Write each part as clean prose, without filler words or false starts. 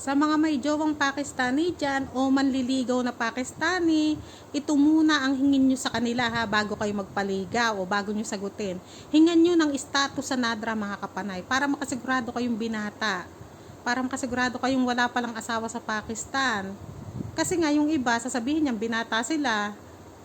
Sa mga may jowang Pakistani dyan o manliligaw na Pakistani, ito muna ang hingin nyo sa kanila ha, bago kayo magpaligaw o bago nyo sagutin. Hingan nyo ng status sa NADRA mga kapanay para makasigurado kayong binata. Para makasigurado kayong wala palang asawa sa Pakistan. Kasi nga yung iba, sasabihin niyang binata sila,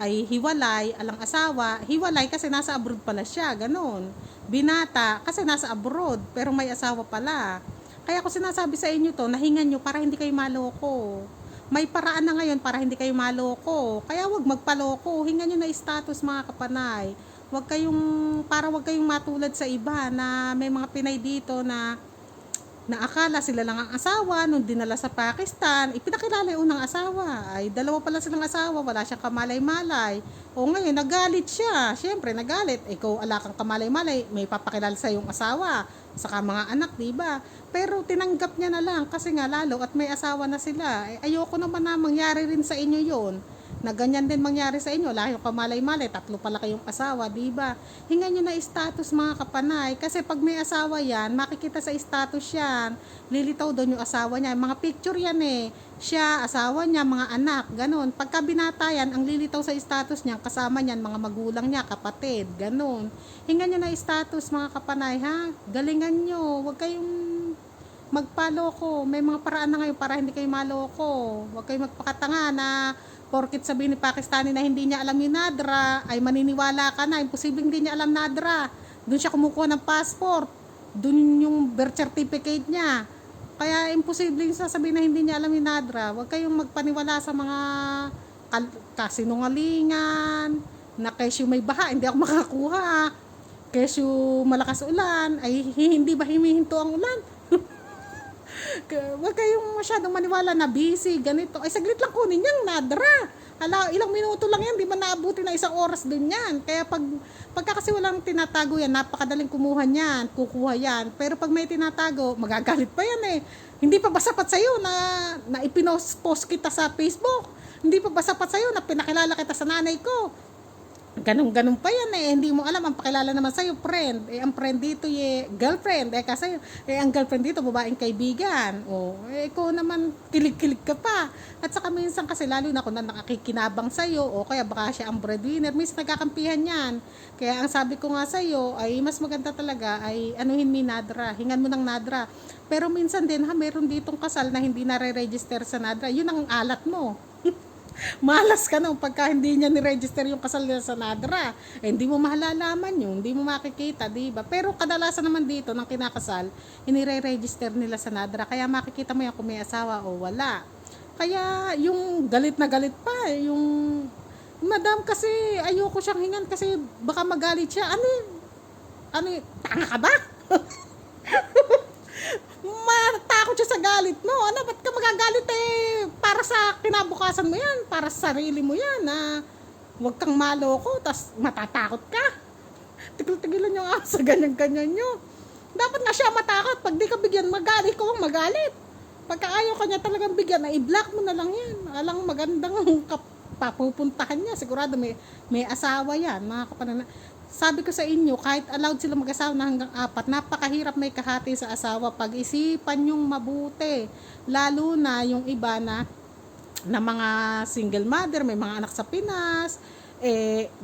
ay hiwalay, alang asawa, hiwalay kasi nasa abroad pala siya, ganun. Binata kasi nasa abroad, pero may asawa pala. Kaya ako sinasabi sa inyo to, nahingan nyo para hindi kayo maloko. May paraan na ngayon para hindi kayo maloko. Kaya wag magpaloko, hingan nyo na status mga kapanay. Wag kayong matulad sa iba na may mga Pinay dito na akala sila lang ang asawa nung dinala sa Pakistan, ipinakilala yung unang asawa. Ay, dalawa pala silang asawa, wala siyang kamalay-malay. O ngayon, nagalit siya. Siyempre, nagalit. Ikaw, ala kang kamalay-malay, may papakilala sa yung asawa, saka mga anak, diba? Pero tinanggap niya na lang kasi nga lalo at may asawa na sila. Ayoko naman na mangyari rin sa inyo yon, na ganyan din mangyari sa inyo, layo kamalay-malay, tatlo pala kayong asawa, diba? Hingan nyo na status mga kapanay, kasi pag may asawa yan, makikita sa status yan, lilitaw doon yung asawa niya, mga picture yan siya, asawa niya, mga anak, ganun. Pagka binata yan, ang lilitaw sa status niya, kasama niyan, mga magulang niya, kapatid, ganun. Hingan nyo na status mga kapanay, ha? Galingan nyo, huwag kayong magpaloko, may mga paraan na ngayon para hindi kayo maloko, huwag kayong magpakatanga na porkit sabihin ni Pakistani na hindi niya alam yung NADRA, ay maniniwala ka na, imposibleng hindi niya alam NADRA. Doon siya kumukuha ng passport, doon yung birth certificate niya. Kaya imposibleng sasabihin na hindi niya alam yung NADRA. Huwag kayong magpaniwala sa mga kasinungalingan, na kesyo may baha, hindi ako makakuha. Kesyo malakas ulan, ay hindi ba humihinto ang ulan? Huwag kayong masyadong maniwala na busy, ganito. Ay, saglit lang kunin yung NADRA. Hala, ilang minuto lang yan, di ba naabuti na isang oras din yan. Kaya pagka kasi walang tinatago yan, napakadaling kumuha yan, kukuha yan. Pero pag may tinatago, magagalit pa yan Hindi pa ba sapat sa'yo na ipinost kita sa Facebook? Hindi pa ba sapat sa'yo na pinakilala kita sa nanay ko? Ganun pa yan hindi mo alam, ang pakilala naman sa'yo, friend. Ang friend dito, girlfriend. Kasi, ang girlfriend dito, babaeng kaibigan. Ikaw naman, kilig-kilig ka pa. At saka minsan kasi, lalo na kung nakakikinabang sa'yo, o kaya baka siya ang breadwinner, minsan nagkakampihan yan. Kaya ang sabi ko nga sa'yo, ay mas maganda talaga, ay anuhin mo NADRA, hingan mo ng NADRA. Pero minsan din, meron ditong kasal na hindi nare-register sa NADRA, yun ang alat mo. Malas ka nung pagka hindi niya ni-register yung kasal niya sa NADRA. Hindi mo mahalalaman yun, hindi mo makikita, diba? Pero kadalasan naman dito ng kinakasal, inire-register nila sa NADRA. Kaya makikita mo yan kung may asawa o wala. Kaya yung galit na galit pa, yung madam kasi ayoko siyang hingan kasi baka magalit siya. Tanga ka ba? Matakot siya sa galit mo. Ba't ka magagalit para sa kinabukasan mo yan, para sa sarili mo yan, huwag kang maloko, tas matatakot ka. Tigil-tigilan nyo sa ganyan-ganyan nyo. Dapat nga siya matakot, pag di ka bigyan, magalit ko ang magalit. Pagka ayaw ka niya talagang bigyan, i-block mo na lang yan. Alang magandang papupuntahan niya, sigurado may asawa yan, mga kapanana. Sabi ko sa inyo, kahit allowed sila mag-asawa na hanggang 4, napakahirap may kahati sa asawa. Pag-isipan yung mabuti. Lalo na yung iba na mga single mother, may mga anak sa Pinas,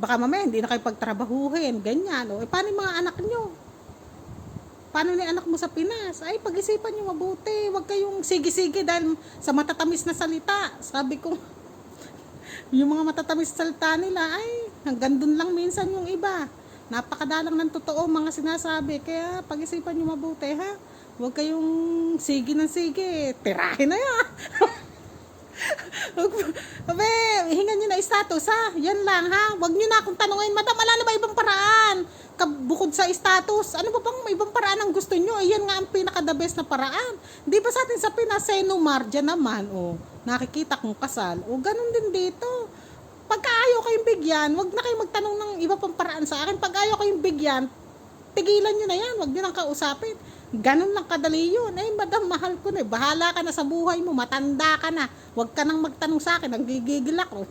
baka mamaya hindi na kayo pagtrabahuhin, ganyan. Paano yung mga anak nyo? Paano na yung anak mo sa Pinas? Ay, pag-isipan nyo mabuti. Huwag kayong sige-sige dahil sa matatamis na salita. Sabi ko, yung mga matatamis salita nila, ay, hanggang dun lang minsan yung iba. Napakadalang ng totoo mga sinasabi. Kaya pag-isipan nyo mabuti, ha? Huwag kayong sige ng sige. Tirahin na yan. Abe, hingan nyo na status, ha? Yan lang, ha? Huwag nyo na akong tanongin, madam, wala na ba ibang paraan? Bukod sa status, ano ba bang ibang paraan ang gusto nyo? Yan nga ang pinaka-the best na paraan. Di ba sa atin sa Pinas, Senomar, dyan naman, nakikita kong kasal. Ganun din dito. Pagka ayaw kayong bigyan, wag na kayong magtanong ng iba pang paraan sa akin. Pag ayaw kayong bigyan, tigilan nyo na yan. Wag nyo nang kausapin. Ganun lang kadali yun. Madam, mahal ko na. Bahala ka na sa buhay mo. Matanda ka na. Wag ka nang magtanong sa akin. Nanggigigil ako.